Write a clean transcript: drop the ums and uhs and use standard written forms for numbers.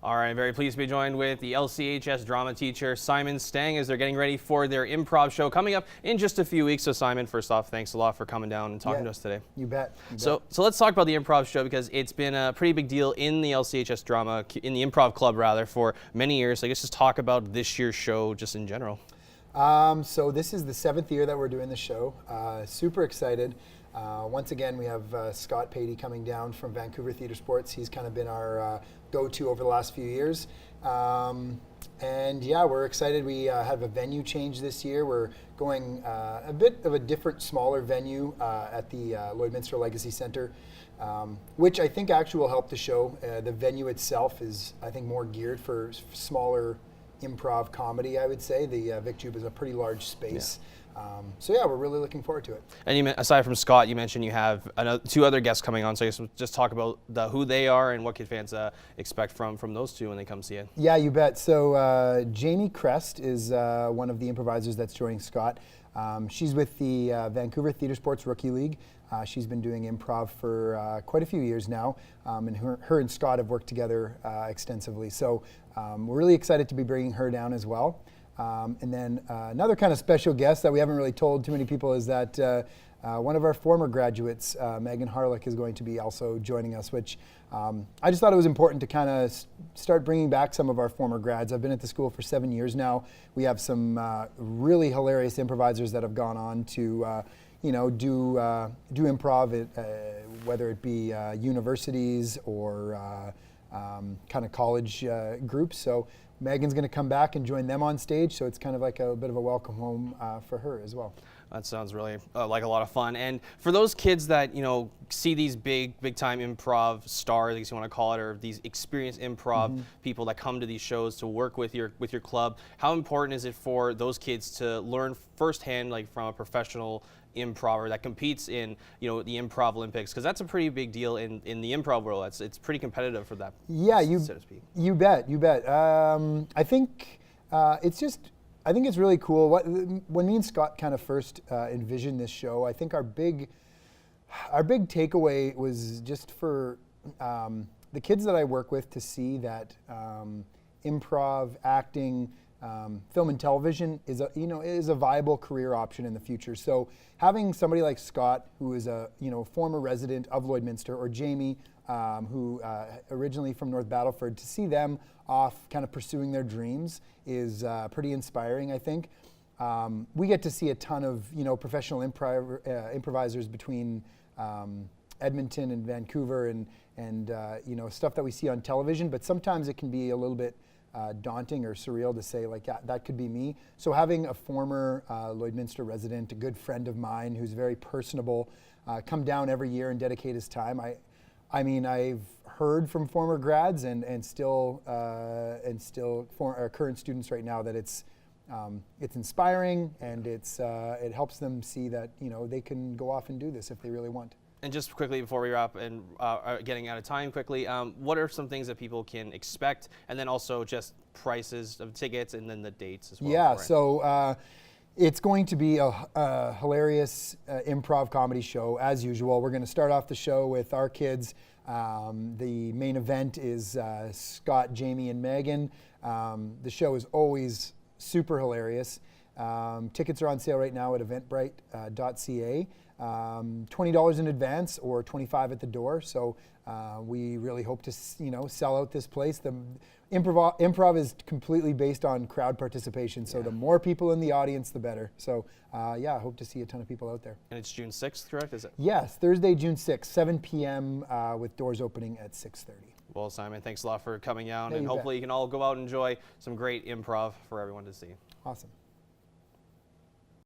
All right, very pleased to be joined with the LCHS drama teacher, Simon Stang, as they're getting ready for their improv show coming up in just a few weeks. So Simon, first off, thanks a lot for coming down and talking to us today. You bet. So let's talk about the improv show, because it's been a pretty big deal in the LCHS drama, in the Improv Club rather, for many years. So I guess just talk about this year's show just in general. So this is the 7th year that we're doing the show. Super excited. Once again, we have Scott Patey coming down from Vancouver Theatre Sports. He's kind of been our go-to over the last few years. And yeah, we're excited. We have a venue change this year. We're going a bit of a different, smaller venue at the Lloydminster Legacy Centre, which I think actually will help the show. The venue itself is, I think, more geared for smaller improv comedy, I would say. The Vic Tube is a pretty large space. Yeah. So yeah, we're really looking forward to it. And aside from Scott, you mentioned you have two other guests coming on, so I guess we'll just talk about who they are and what can fans expect from those two when they come see it. Yeah, you bet. So Jamie Crest is one of the improvisers that's joining Scott. She's with the Vancouver Theatre Sports Rookie League. She's been doing improv for quite a few years now, and her and Scott have worked together extensively. So we're really excited to be bringing her down as well. And then another kind of special guest that we haven't really told too many people is that one of our former graduates, Megan Harlick, is going to be also joining us, which I just thought it was important to kind of start bringing back some of our former grads. I've been at the school for 7 years now. We have some really hilarious improvisers that have gone on to do improv, whether it be universities or kind of college groups. So Megan's going to come back and join them on stage, so it's kind of like a bit of a welcome home for her as well. That sounds really like a lot of fun. And for those kids that see these big time improv stars, I guess you want to call it, or these experienced improv people that come to these shows to work with your club, how important is it for those kids to learn firsthand, like from a professional improver that competes in the Improv Olympics, because that's a pretty big deal in the improv world. It's pretty competitive for that. Yeah, so to speak. You bet. I think I think it's really cool. When me and Scott kind of first envisioned this show, I think our big takeaway was just for the kids that I work with to see that improv, acting, film and television is a viable career option in the future. So having somebody like Scott, who is a former resident of Lloydminster, or Jamie, who originally from North Battleford, to see them off kind of pursuing their dreams is pretty inspiring, I think. We get to see a ton of professional improvisers between Edmonton and Vancouver and stuff that we see on television, but sometimes it can be a little bit daunting or surreal to say, like, yeah, that could be me. So having a former Lloydminster resident, a good friend of mine who's very personable, come down every year and dedicate his time. I mean, I've heard from former grads and still current students right now that it's inspiring, and it helps them see that they can go off and do this if they really want. And just quickly before we wrap and getting out of time quickly, what are some things that people can expect, and then also just prices of tickets and then the dates as well? Yeah, so it's going to be a hilarious improv comedy show as usual. We're going to start off the show with our kids. The main event is Scott, Jamie, and Megan. The show is always super hilarious. Tickets are on sale right now at eventbrite.ca. $20 in advance or $25 at the door. So we really hope to sell out this place. The improv is completely based on crowd participation. So the more people in the audience, the better. So yeah, I hope to see a ton of people out there. And it's June 6th, correct? Is it? Yes, Thursday, June 6th, 7 p.m. With doors opening at 6:30. Well, Simon, thanks a lot for coming out, and hopefully you can all go out and enjoy some great improv for everyone to see. Awesome.